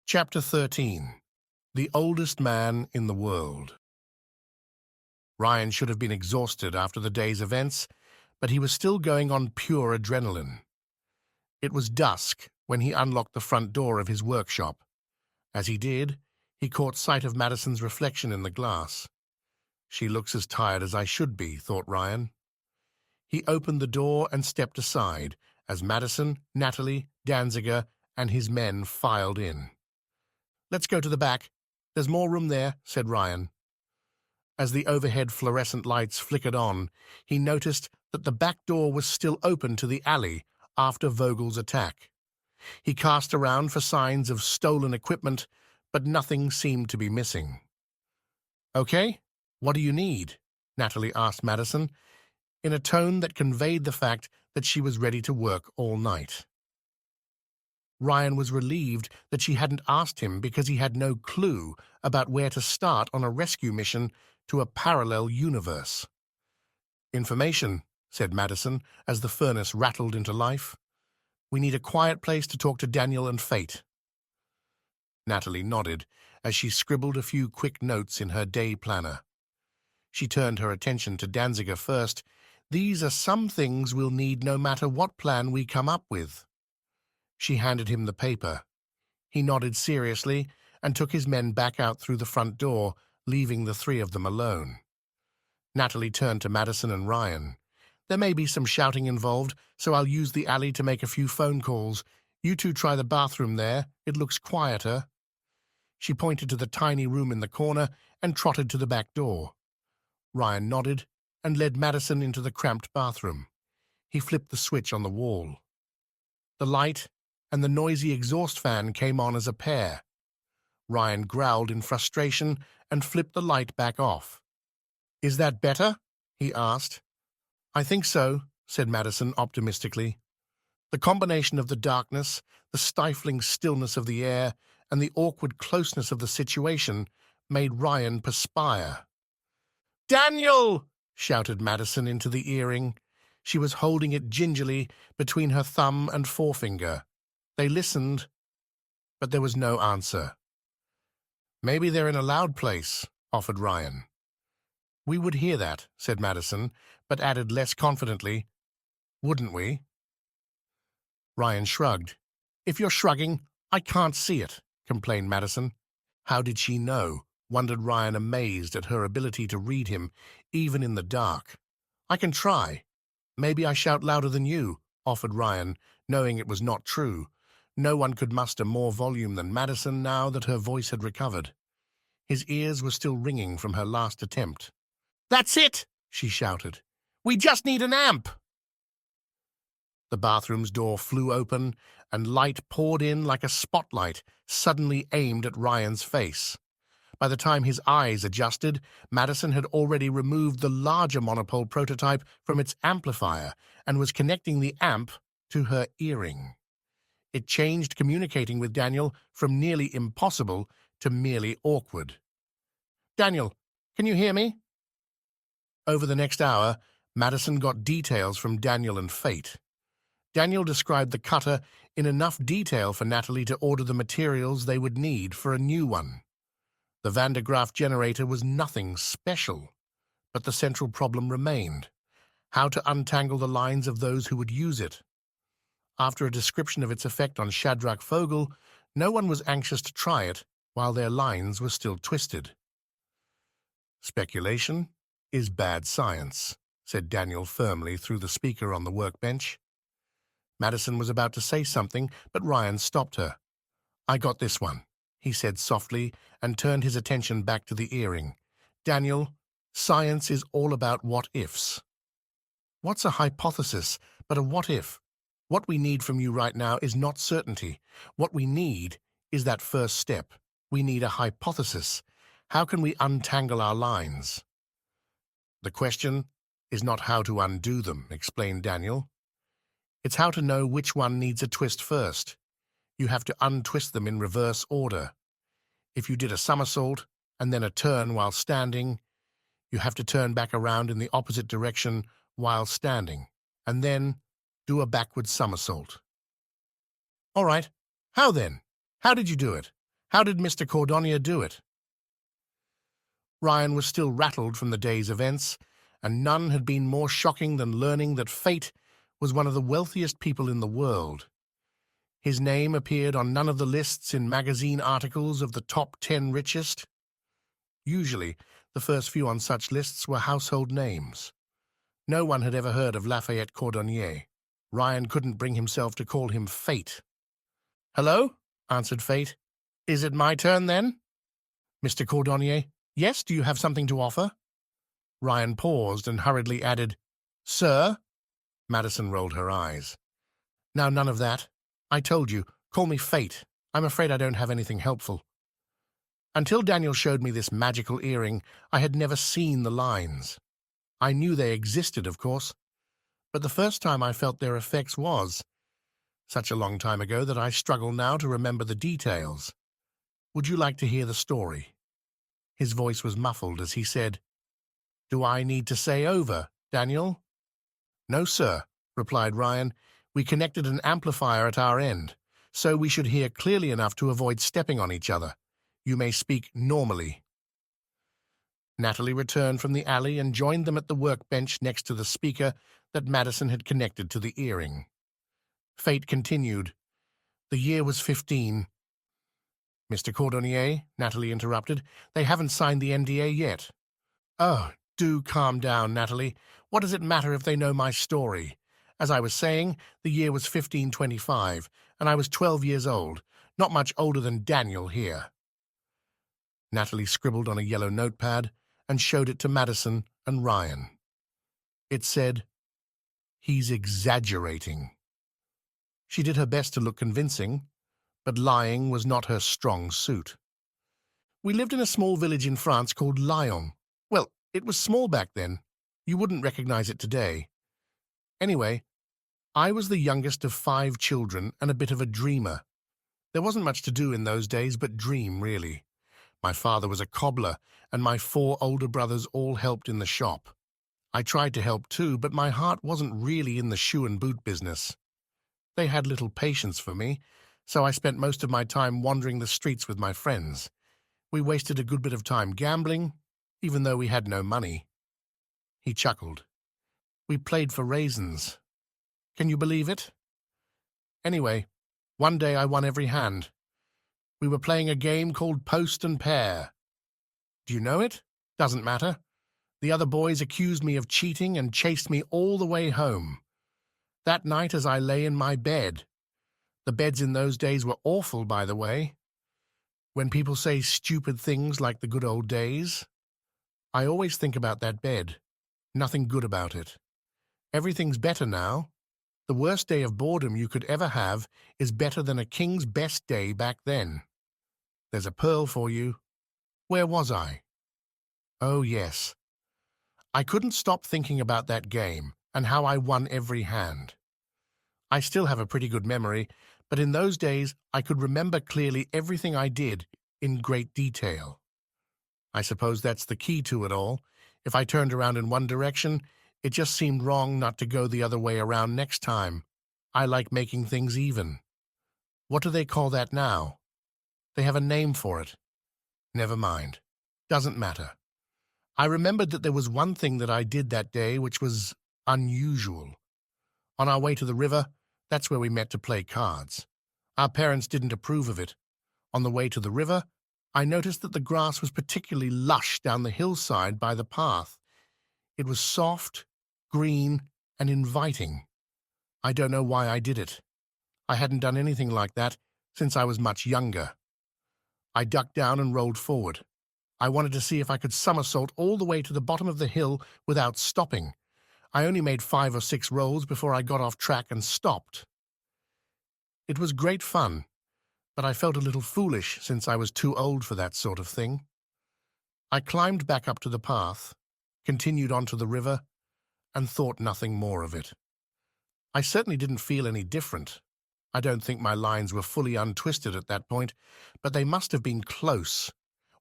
Chapter 13. The Oldest Man in the World. Ryan should have been exhausted after the day's events, but he was still going on pure adrenaline. It was dusk when he unlocked the front door of his workshop. As he did, he caught sight of Madison's reflection in the glass. "She looks as tired as I should be," thought Ryan. He opened the door and stepped aside as Madison, Natalie, Danziger, and his men filed in. "Let's go to the back. There's more room there," said Ryan. As the overhead fluorescent lights flickered on, he noticed that the back door was still open to the alley after Vogel's attack. He cast around for signs of stolen equipment, but nothing seemed to be missing. "Okay, what do you need?" Natalie asked Madison, in a tone that conveyed the fact that she was ready to work all night. Ryan was relieved that she hadn't asked him because he had no clue about where to start on a rescue mission to a parallel universe. "Information," said Madison as the furnace rattled into life. "We need a quiet place to talk to Daniel and Fate." Natalie nodded as she scribbled a few quick notes in her day planner. She turned her attention to Danziger first. "These are some things we'll need no matter what plan we come up with." She handed him the paper. He nodded seriously and took his men back out through the front door, leaving the three of them alone. Natalie turned to Madison and Ryan. "There may be some shouting involved, so I'll use the alley to make a few phone calls. You two try the bathroom there. It looks quieter." She pointed to the tiny room in the corner and trotted to the back door. Ryan nodded and led Madison into the cramped bathroom. He flipped the switch on the wall. The light and the noisy exhaust fan came on as a pair. Ryan growled in frustration and flipped the light back off. "Is that better?" he asked. "I think so," said Madison optimistically. The combination of the darkness, the stifling stillness of the air, and the awkward closeness of the situation made Ryan perspire. "Daniel!" shouted Madison into the earring. She was holding it gingerly between her thumb and forefinger. They listened, but there was no answer. "Maybe they're in a loud place," offered Ryan. "We would hear that," said Madison, but added less confidently, "Wouldn't we?" Ryan shrugged. "If you're shrugging, I can't see it," complained Madison. How did she know? Wondered Ryan, amazed at her ability to read him, even in the dark. "I can try. Maybe I shout louder than you," offered Ryan, knowing it was not true. No one could muster more volume than Madison now that her voice had recovered. His ears were still ringing from her last attempt. "That's it!" she shouted. "We just need an amp!" The bathroom's door flew open, and light poured in like a spotlight suddenly aimed at Ryan's face. By the time his eyes adjusted, Madison had already removed the larger monopole prototype from its amplifier and was connecting the amp to her earring. It changed communicating with Daniel from nearly impossible to merely awkward. "Daniel, can you hear me?" Over the next hour, Madison got details from Daniel and Fate. Daniel described the cutter in enough detail for Natalie to order the materials they would need for a new one. The Van de Graaff generator was nothing special, but the central problem remained: how to untangle the lines of those who would use it. After a description of its effect on Shadrach Vogel, no one was anxious to try it while their lines were still twisted. "Speculation is bad science," said Daniel firmly through the speaker on the workbench. Madison was about to say something, but Ryan stopped her. "I got this one," he said softly, and turned his attention back to the earring. "Daniel, science is all about what-ifs." "What's a hypothesis but a what-if? What we need from you right now is not certainty. What we need is that first step. We need a hypothesis. How can we untangle our lines?" "The question is not how to undo them," explained Daniel. "It's how to know which one needs a twist first. You have to untwist them in reverse order. If you did a somersault and then a turn while standing, you have to turn back around in the opposite direction while standing, and then do a backward somersault." "All right. How then? How did you do it?" How did Mr. Cordonier do it? Ryan was still rattled from the day's events, and none had been more shocking than learning that Fate was one of the wealthiest people in the world. His name appeared on none of the lists in magazine articles of the top 10 richest. Usually, the first few on such lists were household names. No one had ever heard of Lafayette Cordonnier. Ryan couldn't bring himself to call him Fate. "Hello?" answered Fate. "Is it my turn, then?" "Mr. Cordonnier, yes, do you have something to offer?" Ryan paused and hurriedly added, "Sir?" Madison rolled her eyes. "Now, none of that. I told you, call me Fate. I'm afraid I don't have anything helpful." Until Daniel showed me this magical earring, I had never seen the lines. I knew they existed, of course, but the first time I felt their effects was such a long time ago that I struggle now to remember the details. Would you like to hear the story? His voice was muffled as he said, "Do I need to say over, Daniel?" "No, sir," replied Ryan. "We connected an amplifier at our end, so we should hear clearly enough to avoid stepping on each other. You may speak normally." Natalie returned from the alley and joined them at the workbench next to the speaker that Madison had connected to the earring. Fate continued. "The year was 15. "Mr. Cordonnier," Natalie interrupted, "they haven't signed the NDA yet." "Oh, do calm down, Natalie. What does it matter if they know my story? As I was saying, the year was 1525, and I was 12 years old, not much older than Daniel here." Natalie scribbled on a yellow notepad and showed it to Madison and Ryan. It said, "He's exaggerating." She did her best to look convincing, but lying was not her strong suit. "We lived in a small village in France called Lyon. Well, it was small back then. You wouldn't recognize it today. Anyway, I was the youngest of 5 children and a bit of a dreamer. There wasn't much to do in those days but dream, really. My father was a cobbler, and my 4 older brothers all helped in the shop. I tried to help too, but my heart wasn't really in the shoe and boot business. They had little patience for me, so I spent most of my time wandering the streets with my friends. We wasted a good bit of time gambling, even though we had no money." He chuckled. "We played for raisins. Can you believe it? Anyway, one day I won every hand. We were playing a game called Post and Pair. Do you know it? Doesn't matter. The other boys accused me of cheating and chased me all the way home. That night as I lay in my bed. The beds in those days were awful, by the way. When people say stupid things like the good old days, I always think about that bed. Nothing good about it. Everything's better now. The worst day of boredom you could ever have is better than a king's best day back then. There's a pearl for you. Where was I? Oh, yes. I couldn't stop thinking about that game and how I won every hand. I still have a pretty good memory, but in those days I could remember clearly everything I did in great detail. I suppose that's the key to it all. If I turned around in one direction, it just seemed wrong not to go the other way around next time. I like making things even. What do they call that now? They have a name for it. Never mind. Doesn't matter. I remembered that there was one thing that I did that day which was unusual. On our way to the river, that's where we met to play cards. Our parents didn't approve of it. On the way to the river, I noticed that the grass was particularly lush down the hillside by the path. It was soft, green, and inviting. I don't know why I did it. I hadn't done anything like that since I was much younger. I ducked down and rolled forward. I wanted to see if I could somersault all the way to the bottom of the hill without stopping. I only made 5 or 6 rolls before I got off track and stopped. It was great fun, but I felt a little foolish since I was too old for that sort of thing. I climbed back up to the path, continued on to the river, and thought nothing more of it. I certainly didn't feel any different. I don't think my lines were fully untwisted at that point, but they must have been close.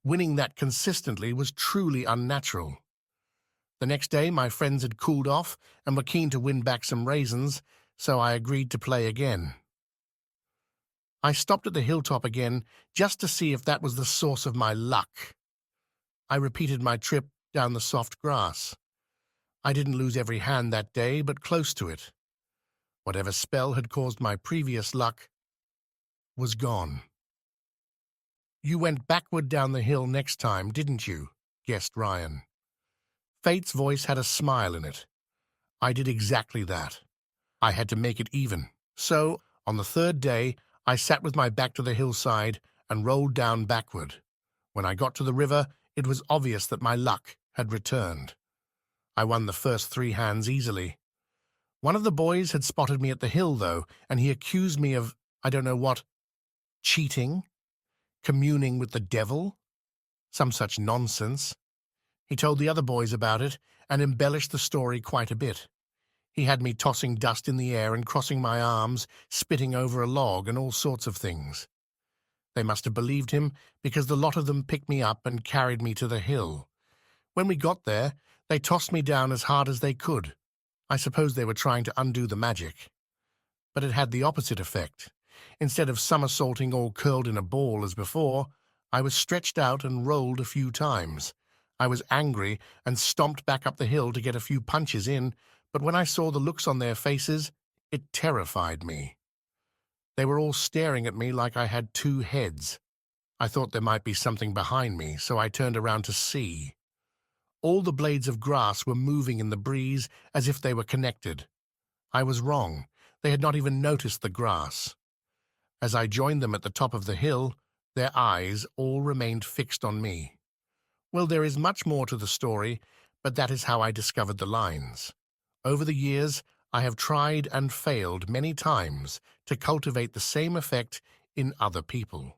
Winning that consistently was truly unnatural. The next day, my friends had cooled off and were keen to win back some raisins, so I agreed to play again. I stopped at the hilltop again just to see if that was the source of my luck. I repeated my trip down the soft grass. I didn't lose every hand that day, but close to it. Whatever spell had caused my previous luck was gone. "You went backward down the hill next time, didn't you?" guessed Ryan. Fate's voice had a smile in it. I did exactly that. I had to make it even. So, on the third day, I sat with my back to the hillside and rolled down backward. When I got to the river, it was obvious that my luck had returned. I won the first 3 hands easily. One of the boys had spotted me at the hill, though, and he accused me of, I don't know what, cheating, communing with the devil, some such nonsense. He told the other boys about it and embellished the story quite a bit. He had me tossing dust in the air and crossing my arms, spitting over a log and all sorts of things. They must have believed him because the lot of them picked me up and carried me to the hill. When we got there, they tossed me down as hard as they could. I suppose they were trying to undo the magic. But it had the opposite effect. Instead of somersaulting all curled in a ball as before, I was stretched out and rolled a few times. I was angry and stomped back up the hill to get a few punches in, but when I saw the looks on their faces, it terrified me. They were all staring at me like I had 2 heads. I thought there might be something behind me, so I turned around to see. All the blades of grass were moving in the breeze as if they were connected. I was wrong. They had not even noticed the grass. As I joined them at the top of the hill, their eyes all remained fixed on me. Well, there is much more to the story, but that is how I discovered the lines. Over the years, I have tried and failed many times to cultivate the same effect in other people.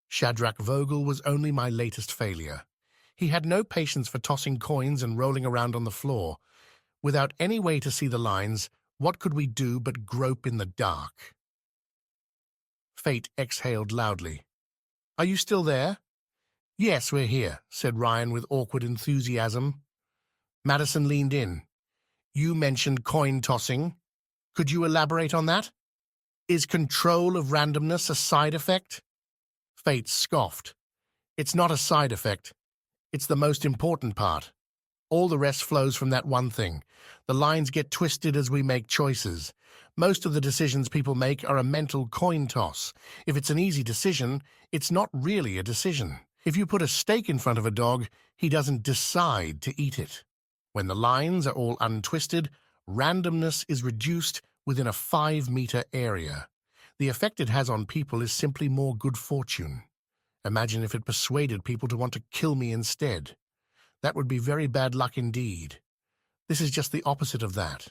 Shadrach Vogel was only my latest failure. He had no patience for tossing coins and rolling around on the floor. Without any way to see the lines, what could we do but grope in the dark? Fate exhaled loudly. "Are you still there?" "Yes, we're here," said Ryan with awkward enthusiasm. Madison leaned in. "You mentioned coin tossing. Could you elaborate on that? Is control of randomness a side effect?" Fate scoffed. "It's not a side effect. It's the most important part. All the rest flows from that one thing. The lines get twisted as we make choices. Most of the decisions people make are a mental coin toss. If it's an easy decision, it's not really a decision. If you put a steak in front of a dog, he doesn't decide to eat it. When the lines are all untwisted, randomness is reduced within a 5-meter area. The effect it has on people is simply more good fortune. Imagine if it persuaded people to want to kill me instead. That would be very bad luck indeed. This is just the opposite of that.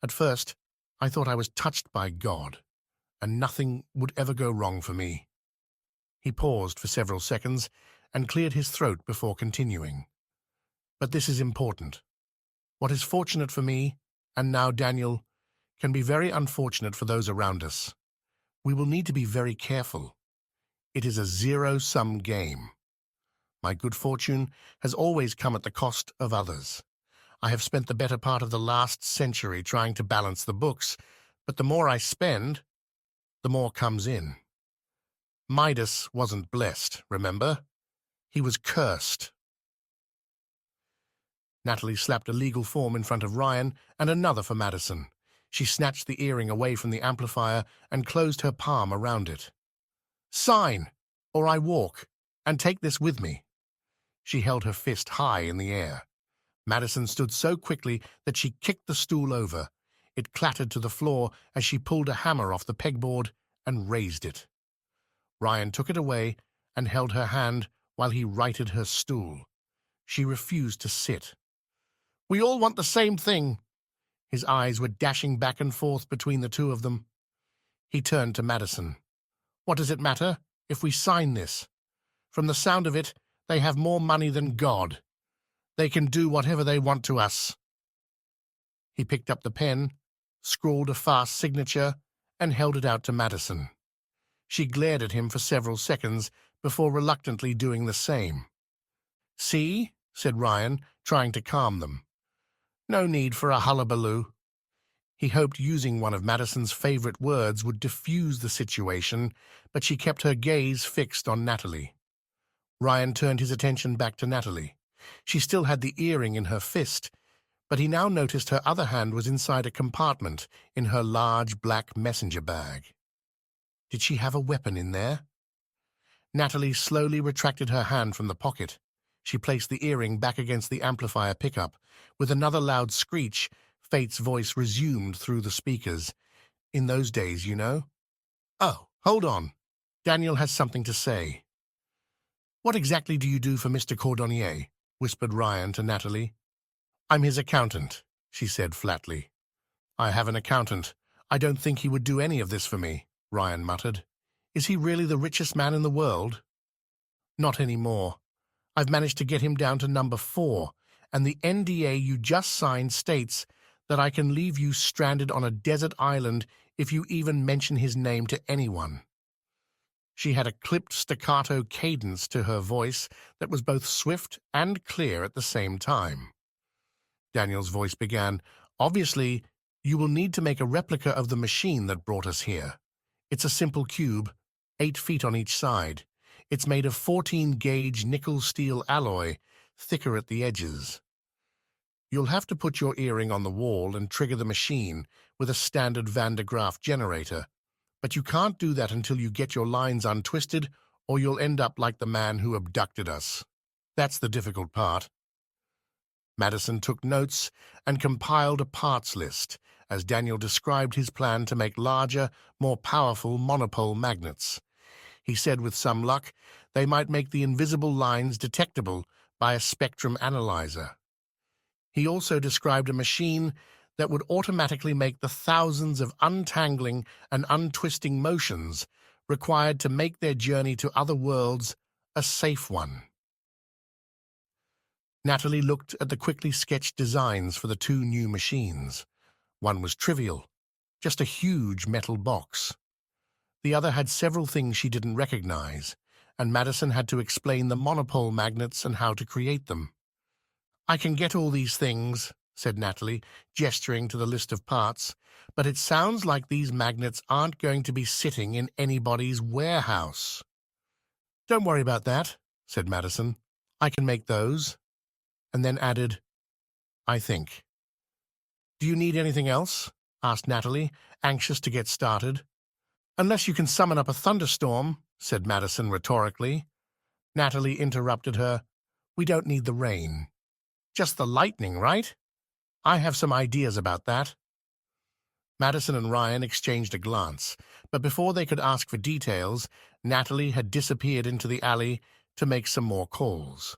At first, I thought I was touched by God, and nothing would ever go wrong for me." He paused for several seconds and cleared his throat before continuing. "But this is important. What is fortunate for me, and now Daniel, can be very unfortunate for those around us. We will need to be very careful. It is a zero-sum game. My good fortune has always come at the cost of others. I have spent the better part of the last century trying to balance the books, but the more I spend, the more comes in. Midas wasn't blessed, remember? He was cursed." Natalie slapped a legal form in front of Ryan and another for Madison. She snatched the earring away from the amplifier and closed her palm around it. "Sign, or I walk, and take this with me." She held her fist high in the air. Madison stood so quickly that she kicked the stool over. It clattered to the floor as she pulled a hammer off the pegboard and raised it. Ryan took it away and held her hand while he righted her stool. She refused to sit. "We all want the same thing." His eyes were dashing back and forth between the two of them. He turned to Madison. "What does it matter if we sign this? From the sound of it, they have more money than God. They can do whatever they want to us." He picked up the pen, scrawled a fast signature, and held it out to Madison. She glared at him for several seconds before reluctantly doing the same. "See?" said Ryan, trying to calm them. "No need for a hullabaloo. He hoped using one of Madison's favorite words would diffuse the situation, but she kept her gaze fixed on Natalie. Ryan turned his attention back to Natalie. She still had the earring in her fist, but he now noticed her other hand was inside a compartment in her large black messenger bag. Did she have a weapon in there? Natalie slowly retracted her hand from the pocket. She placed the earring back against the amplifier pickup. With another loud screech, Fate's voice resumed through the speakers. In those days, you know. Oh, hold on. Daniel has something to say. What exactly do you do for Mr. Cordonnier? Whispered Ryan to Natalie. I'm his accountant, she said flatly. I have an accountant. I don't think he would do any of this for me, Ryan muttered. Is he really the richest man in the world? Not anymore. I've managed to get him down to number 4, and the NDA you just signed states that I can leave you stranded on a desert island if you even mention his name to anyone. She had a clipped staccato cadence to her voice that was both swift and clear at the same time. Daniel's voice began, Obviously, you will need to make a replica of the machine that brought us here. It's a simple cube, 8 feet on each side. It's made of 14-gauge nickel-steel alloy, thicker at the edges. You'll have to put your earring on the wall and trigger the machine with a standard Van de Graaff generator, but you can't do that until you get your lines untwisted, or you'll end up like the man who abducted us. That's the difficult part. Madison took notes and compiled a parts list as Daniel described his plan to make larger, more powerful monopole magnets. He said with some luck, they might make the invisible lines detectable by a spectrum analyzer. He also described a machine that would automatically make the thousands of untangling and untwisting motions required to make their journey to other worlds a safe one. Natalie looked at the quickly sketched designs for the 2 new machines. One was trivial, just a huge metal box. The other had several things she didn't recognize, and Madison had to explain the monopole magnets and how to create them. I can get all these things, said Natalie, gesturing to the list of parts, but it sounds like these magnets aren't going to be sitting in anybody's warehouse. Don't worry about that, said Madison. I can make those. And then added, I think. Do you need anything else? Asked Natalie, anxious to get started. Unless you can summon up a thunderstorm, said Madison rhetorically. Natalie interrupted her. We don't need the rain. Just the lightning, right? I have some ideas about that. Madison and Ryan exchanged a glance, but before they could ask for details, Natalie had disappeared into the alley to make some more calls.